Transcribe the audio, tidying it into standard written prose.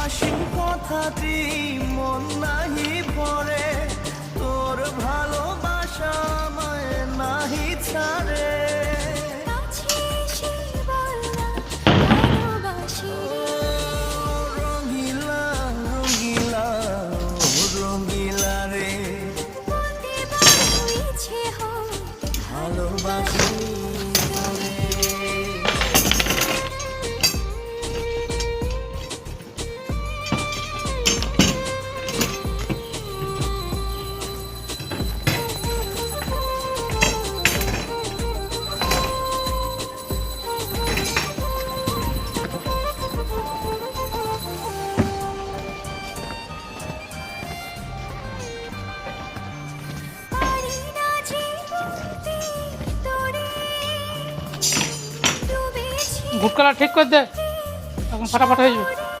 অসীম কথাটি মন নাহি ভরে, তোর ভালোবাসা আমায় নাহি ছাড়ে। রঙিলা রঙিলা রঙিলা রে, ভালোবাসি তোরে। ভুটকালা ঠিক করে দে, এখন ফাটাফাট হয়ে যাবে।